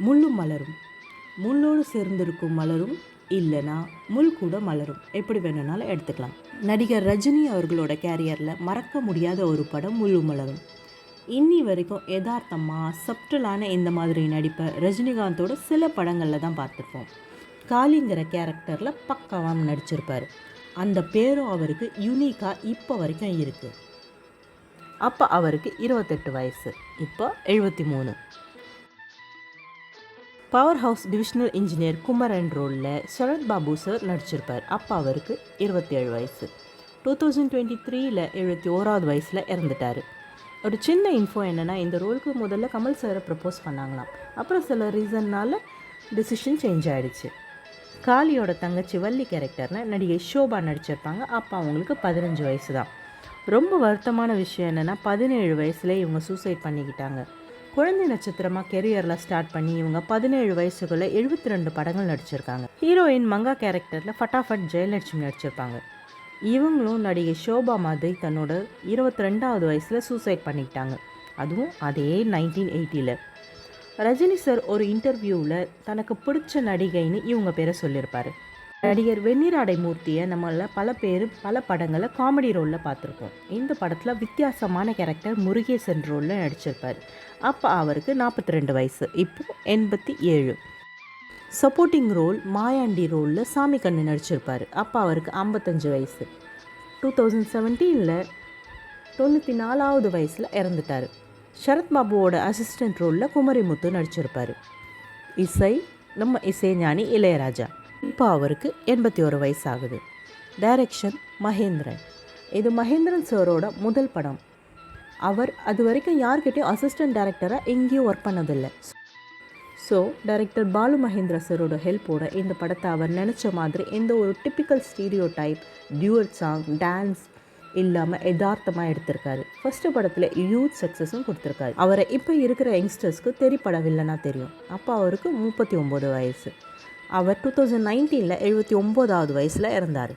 முள்ளும் மலரும். முள்ளோடு சேர்ந்திருக்கும் மலரும் இல்லைனா முள் கூட மலரும், எப்படி வேணும்னாலும் எடுத்துக்கலாம். நடிகர் ரஜினி அவர்களோட கேரியரில் மறக்க முடியாத ஒரு படம் முள்ளும் மலரும். இன்னி வரைக்கும் யதார்த்தமாக சப்டலான இந்த மாதிரி நடிப்பை ரஜினிகாந்தோட சில படங்களில் தான் பார்த்துருப்போம். காளிங்கிற கேரக்டரில் பக்காவாக நடிச்சிருப்பார். அந்த பேரும் அவருக்கு யூனிக்காக இப்போ வரைக்கும் இருக்குது. அப்போ அவருக்கு 28 வயசு, இப்போ 73. Power house divisional engineer Kumaran ரோலில் சரத் பாபு சார் நடிச்சிருப்பார். அப்போ அவருக்கு 27 வயசு. 2023 71வது வயசில் இறந்துட்டார். ஒரு சின்ன இன்ஃபோ என்னென்னா, இந்த ரோலுக்கு முதல்ல கமல் சாரை ப்ரப்போஸ் பண்ணாங்களாம். அப்புறம் சில ரீசன்னால் டிசிஷன் சேஞ்ச் ஆகிடுச்சு. காளியோட தங்கச்சி வள்ளி கேரக்டர்னு நடிகை ஷோபா நடிச்சிருப்பாங்க. அப்போ அவங்களுக்கு 15 வயசு தான். ரொம்ப வருத்தமான விஷயம் என்னென்னா, 17 வயசுலேயே இவங்க சூசைட் பண்ணிக்கிட்டாங்க. குழந்தை நட்சத்திரமாக கெரியரில் ஸ்டார்ட் பண்ணி இவங்க 17 வயசுக்குள்ளே 72 படங்கள் நடிச்சிருக்காங்க. ஹீரோயின் மங்கா கேரக்டரில் ஃபட்டாஃபட் ஜெயலட்சுமி நடிச்சிருப்பாங்க. இவங்களும் நடிகை ஷோபா மாதிரி தன்னோட 22வது வயசில் சூசைட் பண்ணிக்கிட்டாங்க. அதுவும் அதே 1980. ரஜினி சார் ஒரு இன்டர்வியூவில் தனக்கு பிடிச்ச நடிகைன்னு இவங்க பேரை சொல்லியிருப்பார். நடிகர் வெண்ணிராடை மூர்த்தியை நம்மள பல பேர் பல படங்களை காமெடி ரோலில் பார்த்துருப்போம். இந்த படத்தில் வித்தியாசமான கேரக்டர் முருகேசன் ரோலில் நடிச்சிருப்பார். அப்போ அவருக்கு 42 வயசு, இப்போ 87. சப்போர்ட்டிங் ரோல் மாயாண்டி ரோலில் சாமி கண்ணு நடிச்சிருப்பார். அப்போ அவருக்கு 55 வயசு. 2017 94வது வயசில் இறந்துட்டார். சரத் பாபுவோட அசிஸ்டன்ட் ரோலில் குமரிமுத்து நடிச்சிருப்பார். இசை நம்ம இசைஞானி இளையராஜா. இப்போ அவருக்கு 81 வயசு ஆகுது. டைரக்ஷன் மகேந்திரன். இது மகேந்திரன் சாரோட முதல் படம். அவர் அது வரைக்கும் யார்கிட்டையும் அசிஸ்டன்ட் டைரக்டராக எங்கேயும் ஒர்க் பண்ணதில்லை. ஸோ டைரக்டர் பாலு மகேந்திர சாரோட ஹெல்ப்போட இந்த படத்தை அவர் நினச்ச மாதிரி எந்த ஒரு typical stereo type Dude song dance இல்லாமல் யதார்த்தமாக எடுத்திருக்காரு. ஃபஸ்ட்டு படத்தில் யூத் சக்ஸஸும் கொடுத்துருக்காரு. அவரை இப்போ இருக்கிற யங்ஸ்டர்ஸ்க்கு தெரியப்படவில்லைன்னா தெரியும். அப்போ அவருக்கு 39 வயசு. அவர் 2019 79வது வயசில் இறந்தார்.